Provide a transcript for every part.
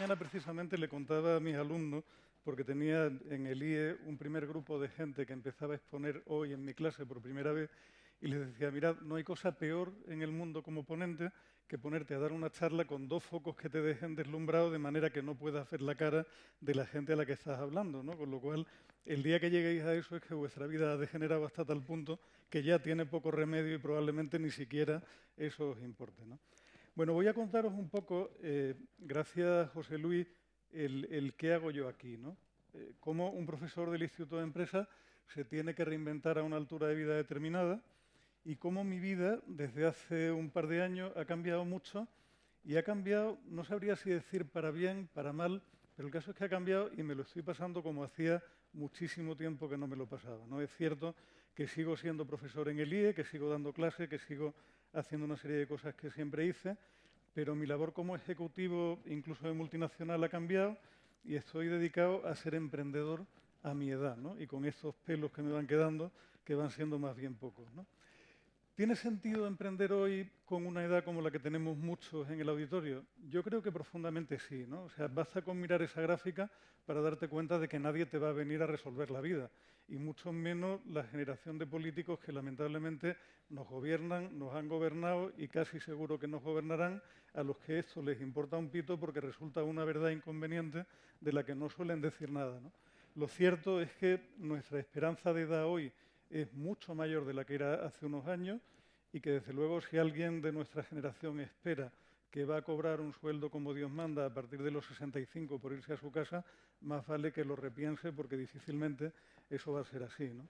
mañana precisamente le contaba a mis alumnos, porque tenía en el IE un primer grupo de gente que empezaba a exponer hoy en mi clase por primera vez, y les decía, mirad, no hay cosa peor en el mundo como ponente que ponerte a dar una charla con dos focos que te dejen deslumbrado de manera que no puedas ver la cara de la gente a la que estás hablando, ¿no? Con lo cual, el día que lleguéis a eso es que vuestra vida ha degenerado hasta tal punto que ya tiene poco remedio y probablemente ni siquiera eso os importe, ¿no? Bueno, voy a contaros un poco, gracias José Luis, el qué hago yo aquí, ¿no? Cómo un profesor del Instituto de Empresa se tiene que reinventar a una altura de vida determinada y cómo mi vida desde hace un par de años ha cambiado mucho y ha cambiado, no sabría si decir para bien, para mal, pero el caso es que ha cambiado y me lo estoy pasando como hacía muchísimo tiempo que no me lo pasaba, ¿no? Es cierto que sigo siendo profesor en el IE, que sigo dando clase, que sigo haciendo una serie de cosas que siempre hice, pero mi labor como ejecutivo, incluso de multinacional, ha cambiado y estoy dedicado a ser emprendedor a mi edad, ¿no? Y con estos pelos que me van quedando, que van siendo más bien pocos, ¿no? ¿Tiene sentido emprender hoy con una edad como la que tenemos muchos en el auditorio? Yo creo que profundamente sí, ¿no? O sea, basta con mirar esa gráfica para darte cuenta de que nadie te va a venir a resolver la vida, y mucho menos la generación de políticos que lamentablemente nos gobiernan, nos han gobernado y casi seguro que nos gobernarán, a los que esto les importa un pito porque resulta una verdad inconveniente de la que no suelen decir nada, ¿no? Lo cierto es que nuestra esperanza de edad hoy es mucho mayor de la que era hace unos años y que, desde luego, si alguien de nuestra generación espera que va a cobrar un sueldo como Dios manda a partir de los 65 por irse a su casa, más vale que lo repiense porque difícilmente eso va a ser así, ¿no?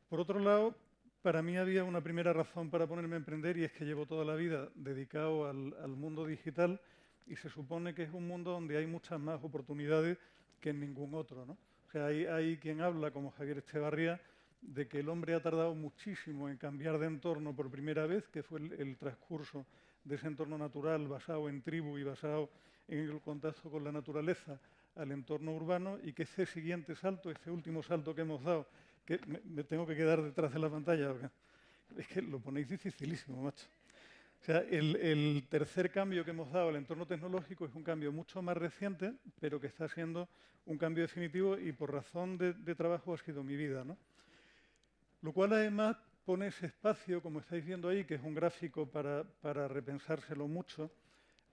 Por otro lado, para mí había una primera razón para ponerme a emprender y es que llevo toda la vida dedicado al mundo digital y se supone que es un mundo donde hay muchas más oportunidades que en ningún otro, ¿no? O sea, hay quien habla, como Javier Echevarría, de que el hombre ha tardado muchísimo en cambiar de entorno por primera vez, que fue el transcurso de ese entorno natural basado en tribu y basado en el contacto con la naturaleza al entorno urbano, y que ese siguiente salto, ese último salto que hemos dado, que me tengo que quedar detrás de la pantalla, porque es que lo ponéis dificilísimo, macho. O sea, el tercer cambio que hemos dado al entorno tecnológico es un cambio mucho más reciente, pero que está siendo un cambio definitivo y por razón de trabajo ha sido mi vida, ¿no? Lo cual además pone ese espacio, como estáis viendo ahí, que es un gráfico para repensárselo mucho,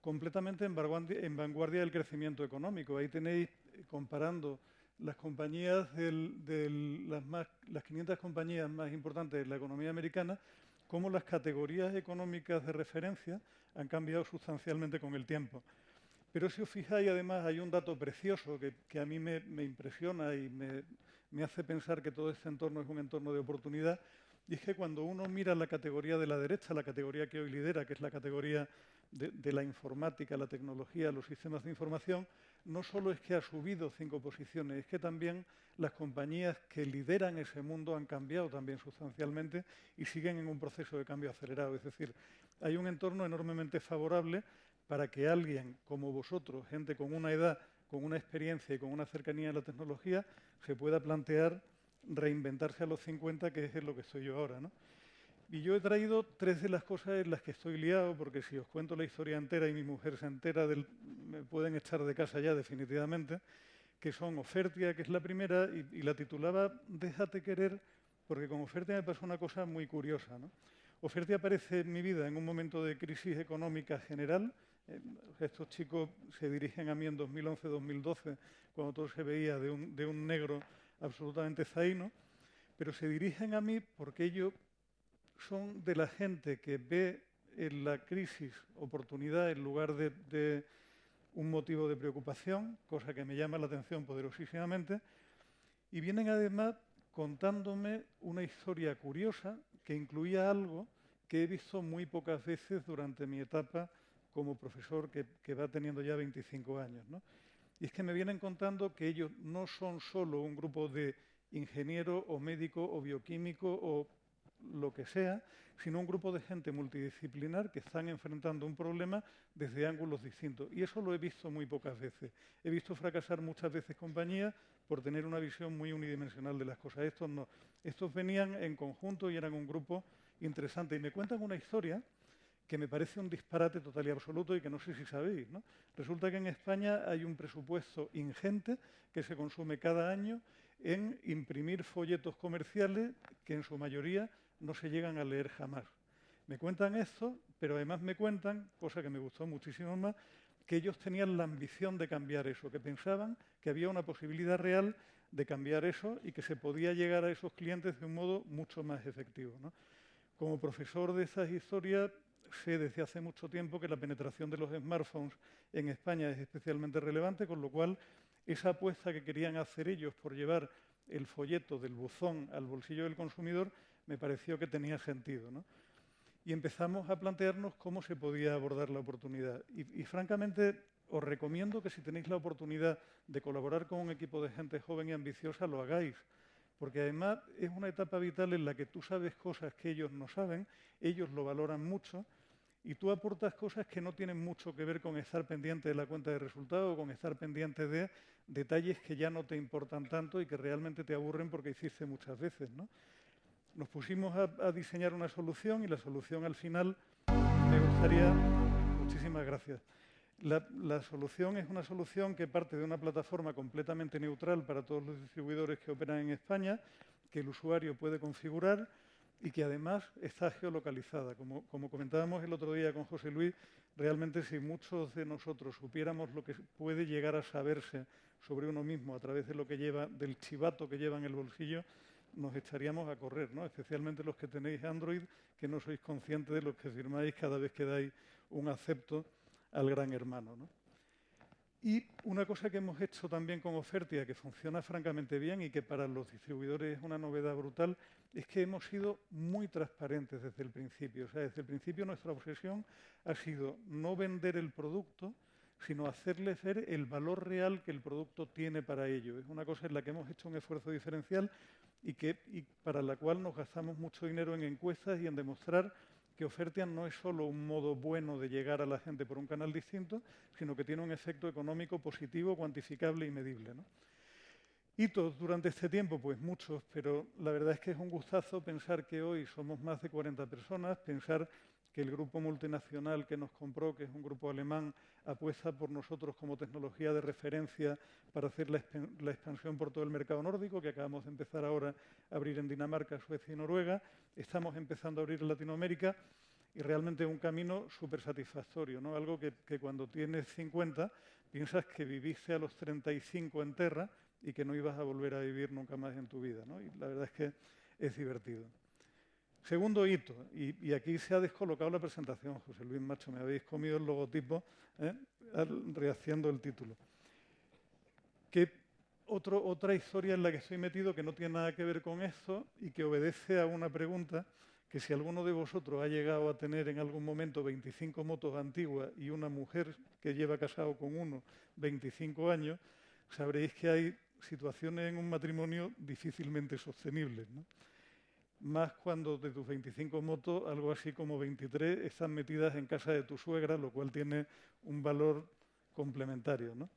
completamente en vanguardia del crecimiento económico. Ahí tenéis, comparando las compañías, las 500 compañías más importantes de la economía americana, cómo las categorías económicas de referencia han cambiado sustancialmente con el tiempo. Pero si os fijáis, además, hay un dato precioso que a mí me impresiona y me hace pensar que todo este entorno es un entorno de oportunidad, y es que cuando uno mira la categoría de la derecha, la categoría que hoy lidera, que es la categoría de la informática, la tecnología, los sistemas de información, no solo es que ha subido 5 posiciones, es que también las compañías que lideran ese mundo han cambiado también sustancialmente y siguen en un proceso de cambio acelerado. Es decir, hay un entorno enormemente favorable para que alguien como vosotros, gente con una edad, con una experiencia y con una cercanía a la tecnología, se pueda plantear reinventarse a los 50, que es en lo que estoy yo ahora, ¿no? Y yo he traído 3 de las cosas en las que estoy liado, porque si os cuento la historia entera y mi mujer se entera, me pueden echar de casa ya definitivamente, que son Ofertia, que es la primera, y la titulaba Déjate querer, porque con Ofertia me pasó una cosa muy curiosa, ¿no? Ofertia aparece en mi vida en un momento de crisis económica general. Estos chicos se dirigen a mí en 2011-2012, cuando todo se veía de un negro absolutamente zaino, pero se dirigen a mí porque ellos son de la gente que ve en la crisis oportunidad en lugar de un motivo de preocupación, cosa que me llama la atención poderosísimamente, y vienen además contándome una historia curiosa que incluía algo que he visto muy pocas veces durante mi etapa como profesor, que va teniendo ya 25 años, ¿no? Y es que me vienen contando que ellos no son solo un grupo de ingeniero o médico o bioquímico o lo que sea, sino un grupo de gente multidisciplinar que están enfrentando un problema desde ángulos distintos. Y eso lo he visto muy pocas veces. He visto fracasar muchas veces compañías por tener una visión muy unidimensional de las cosas. Estos no. Estos venían en conjunto y eran un grupo interesante. Y me cuentan una historia que me parece un disparate total y absoluto y que no sé si sabéis, ¿no? Resulta que en España hay un presupuesto ingente que se consume cada año en imprimir folletos comerciales que en su mayoría no se llegan a leer jamás. Me cuentan esto, pero además me cuentan, cosa que me gustó muchísimo más, que ellos tenían la ambición de cambiar eso, que pensaban que había una posibilidad real de cambiar eso y que se podía llegar a esos clientes de un modo mucho más efectivo, ¿no? Como profesor de esas historias, sé desde hace mucho tiempo que la penetración de los smartphones en España es especialmente relevante, con lo cual esa apuesta que querían hacer ellos por llevar el folleto del buzón al bolsillo del consumidor me pareció que tenía sentido, ¿no? Y empezamos a plantearnos cómo se podía abordar la oportunidad. Y francamente, os recomiendo que si tenéis la oportunidad de colaborar con un equipo de gente joven y ambiciosa, lo hagáis. Porque además es una etapa vital en la que tú sabes cosas que ellos no saben, ellos lo valoran mucho y tú aportas cosas que no tienen mucho que ver con estar pendiente de la cuenta de resultados o con estar pendiente de detalles que ya no te importan tanto y que realmente te aburren porque hiciste muchas veces, ¿no? Nos pusimos a diseñar una solución y la solución al final me gustaría... Muchísimas gracias. La solución es una solución que parte de una plataforma completamente neutral para todos los distribuidores que operan en España, que el usuario puede configurar y que además está geolocalizada. Como comentábamos el otro día con José Luis, realmente si muchos de nosotros supiéramos lo que puede llegar a saberse sobre uno mismo a través de lo que lleva, del chivato que lleva en el bolsillo, nos echaríamos a correr, ¿no? Especialmente los que tenéis Android, que no sois conscientes de lo que firmáis cada vez que dais un acepto al gran hermano, ¿no? Y una cosa que hemos hecho también con Ofertia, que funciona francamente bien y que para los distribuidores es una novedad brutal, es que hemos sido muy transparentes desde el principio. O sea, desde el principio nuestra obsesión ha sido no vender el producto, sino hacerles ver el valor real que el producto tiene para ello. Es una cosa en la que hemos hecho un esfuerzo diferencial y para la cual nos gastamos mucho dinero en encuestas y en demostrar que Ofertian no es solo un modo bueno de llegar a la gente por un canal distinto, sino que tiene un efecto económico positivo, cuantificable y medible, ¿no? Hitos durante este tiempo, pues muchos, pero la verdad es que es un gustazo pensar que hoy somos más de 40 personas, pensar que el grupo multinacional que nos compró, que es un grupo alemán, apuesta por nosotros como tecnología de referencia para hacer la expansión por todo el mercado nórdico, que acabamos de empezar ahora a abrir en Dinamarca, Suecia y Noruega. Estamos empezando a abrir en Latinoamérica y realmente es un camino súper satisfactorio, ¿no? Algo que cuando tienes 50 piensas que viviste a los 35 en Terra y que no ibas a volver a vivir nunca más en tu vida, ¿no? Y la verdad es que es divertido. Segundo hito, y aquí se ha descolocado la presentación, José Luis Macho, me habéis comido el logotipo, rehaciendo el título. Otra historia en la que estoy metido que no tiene nada que ver con esto y que obedece a una pregunta que si alguno de vosotros ha llegado a tener en algún momento 25 motos antiguas y una mujer que lleva casado con uno 25 años, sabréis que hay situaciones en un matrimonio difícilmente sostenibles, ¿no? Más cuando de tus 25 motos, algo así como 23 están metidas en casa de tu suegra, lo cual tiene un valor complementario, ¿no?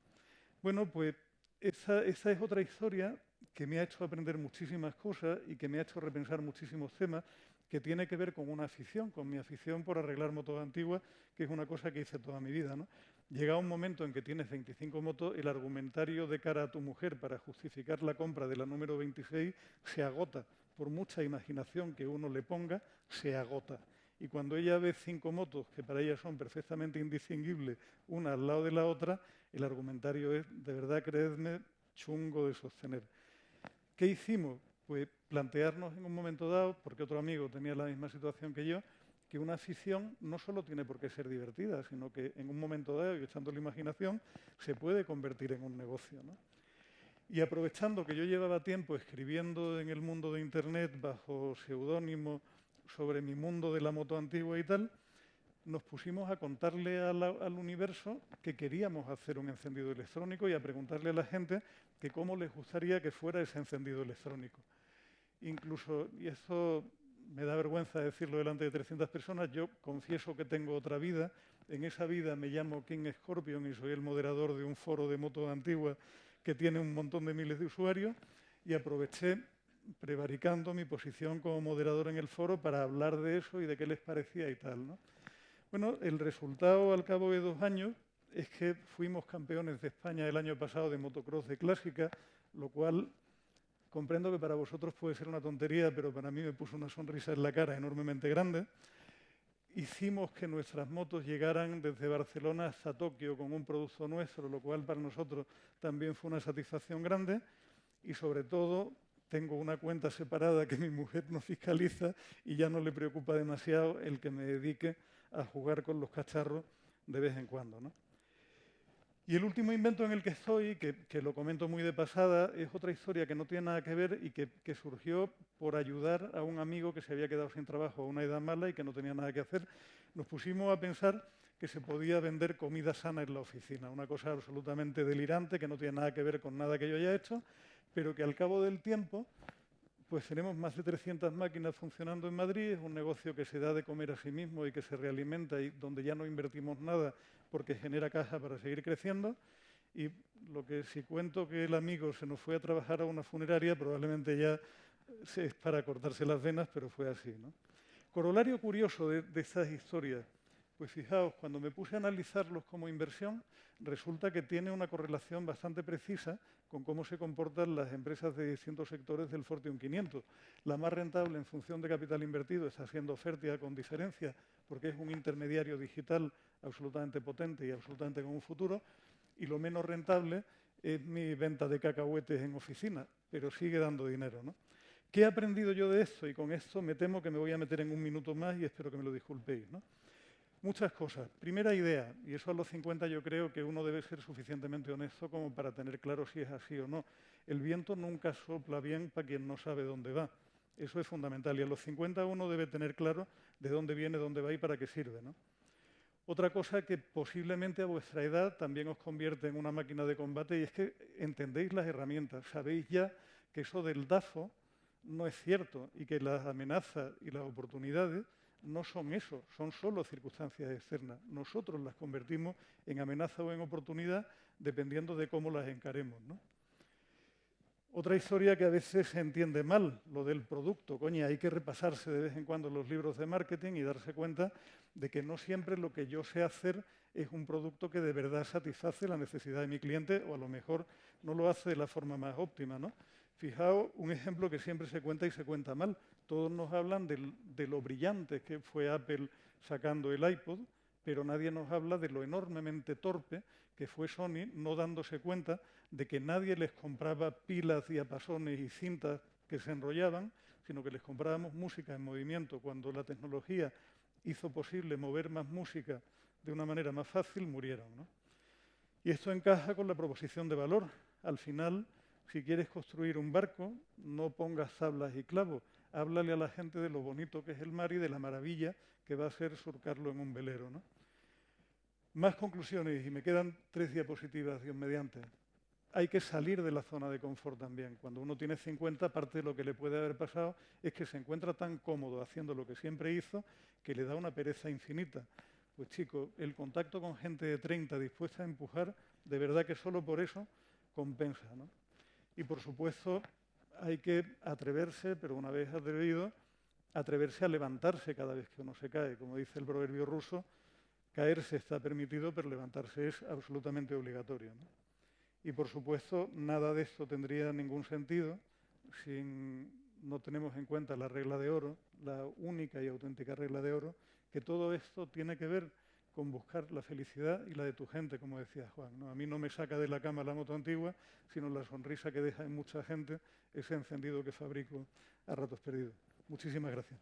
Bueno, pues esa es otra historia que me ha hecho aprender muchísimas cosas y que me ha hecho repensar muchísimos temas, que tiene que ver con una afición, con mi afición por arreglar motos antiguas, que es una cosa que hice toda mi vida, ¿no? Llega un momento en que tienes 25 motos, el argumentario de cara a tu mujer para justificar la compra de la número 26 se agota. Por mucha imaginación que uno le ponga, se agota. Y cuando ella ve 5 motos que para ella son perfectamente indistinguibles una al lado de la otra, el argumentario es, de verdad, creedme, chungo de sostener. ¿Qué hicimos? Pues plantearnos en un momento dado, porque otro amigo tenía la misma situación que yo, que una afición no solo tiene por qué ser divertida, sino que en un momento dado, y echando la imaginación, se puede convertir en un negocio, ¿no? Y aprovechando que yo llevaba tiempo escribiendo en el mundo de Internet bajo seudónimo sobre mi mundo de la moto antigua y tal, nos pusimos a contarle al universo que queríamos hacer un encendido electrónico y a preguntarle a la gente que cómo les gustaría que fuera ese encendido electrónico. Incluso, y esto me da vergüenza decirlo delante de 300 personas, yo confieso que tengo otra vida. En esa vida me llamo King Scorpion y soy el moderador de un foro de motos antiguas que tiene un montón de miles de usuarios, y aproveché, prevaricando, mi posición como moderador en el foro para hablar de eso y de qué les parecía y tal, ¿no? Bueno, el resultado al cabo de 2 años es que fuimos campeones de España el año pasado de motocross de clásica, lo cual comprendo que para vosotros puede ser una tontería, pero para mí me puso una sonrisa en la cara enormemente grande. Hicimos que nuestras motos llegaran desde Barcelona hasta Tokio con un producto nuestro, lo cual para nosotros también fue una satisfacción grande. Y sobre todo, tengo una cuenta separada que mi mujer no fiscaliza y ya no le preocupa demasiado el que me dedique a jugar con los cacharros de vez en cuando, ¿no? Y el último invento en el que estoy, que lo comento muy de pasada, es otra historia que no tiene nada que ver y que surgió por ayudar a un amigo que se había quedado sin trabajo a una edad mala y que no tenía nada que hacer. Nos pusimos a pensar que se podía vender comida sana en la oficina, una cosa absolutamente delirante que no tiene nada que ver con nada que yo haya hecho, pero que al cabo del tiempo pues tenemos más de 300 máquinas funcionando en Madrid, es un negocio que se da de comer a sí mismo y que se realimenta y donde ya no invertimos nada porque genera caja para seguir creciendo. Y lo que si cuento que el amigo se nos fue a trabajar a una funeraria, probablemente ya es para cortarse las venas, pero fue así, ¿no? Corolario curioso de estas historias. Pues fijaos, cuando me puse a analizarlos como inversión, resulta que tiene una correlación bastante precisa con cómo se comportan las empresas de distintos sectores del Fortune 500. La más rentable en función de capital invertido está siendo Fertia con diferencia, porque es un intermediario digital absolutamente potente y absolutamente con un futuro, y lo menos rentable es mi venta de cacahuetes en oficina, pero sigue dando dinero, ¿no? ¿Qué he aprendido yo de esto? Y con esto me temo que me voy a meter en un minuto más y espero que me lo disculpéis, ¿no? Muchas cosas. Primera idea, y eso a los 50 yo creo que uno debe ser suficientemente honesto como para tener claro si es así o no. El viento nunca sopla bien para quien no sabe dónde va. Eso es fundamental. Y a los 50 uno debe tener claro de dónde viene, dónde va y para qué sirve, ¿no? Otra cosa que posiblemente a vuestra edad también os convierte en una máquina de combate y es que entendéis las herramientas. Sabéis ya que eso del DAFO no es cierto y que las amenazas y las oportunidades no son eso, son solo circunstancias externas. Nosotros las convertimos en amenaza o en oportunidad dependiendo de cómo las encaremos, ¿no? Otra historia que a veces se entiende mal, lo del producto. Coña, hay que repasarse de vez en cuando los libros de marketing y darse cuenta de que no siempre lo que yo sé hacer es un producto que de verdad satisface la necesidad de mi cliente o a lo mejor no lo hace de la forma más óptima, ¿no? Fijaos, un ejemplo que siempre se cuenta y se cuenta mal. Todos nos hablan de lo brillante que fue Apple sacando el iPod, pero nadie nos habla de lo enormemente torpe que fue Sony no dándose cuenta de que nadie les compraba pilas, diapasones y cintas que se enrollaban, sino que les comprábamos música en movimiento. Cuando la tecnología hizo posible mover más música de una manera más fácil, murieron, ¿no? Y esto encaja con la proposición de valor. Al final, si quieres construir un barco, no pongas tablas y clavos. Háblale a la gente de lo bonito que es el mar y de la maravilla que va a ser surcarlo en un velero, ¿no? Más conclusiones, y me quedan 3 diapositivas, Dios mediante. Hay que salir de la zona de confort también. Cuando uno tiene 50, parte de lo que le puede haber pasado es que se encuentra tan cómodo haciendo lo que siempre hizo que le da una pereza infinita. Pues chicos, el contacto con gente de 30 dispuesta a empujar, de verdad que solo por eso compensa, ¿no? Y por supuesto hay que atreverse, pero una vez atrevido, atreverse a levantarse cada vez que uno se cae. Como dice el proverbio ruso, caerse está permitido, pero levantarse es absolutamente obligatorio, ¿no? Y por supuesto, nada de esto tendría ningún sentido si no tenemos en cuenta la regla de oro, la única y auténtica regla de oro, que todo esto tiene que ver con buscar la felicidad y la de tu gente, como decía Juan, ¿no? A mí no me saca de la cama la moto antigua, sino la sonrisa que deja en mucha gente ese encendido que fabrico a ratos perdidos. Muchísimas gracias.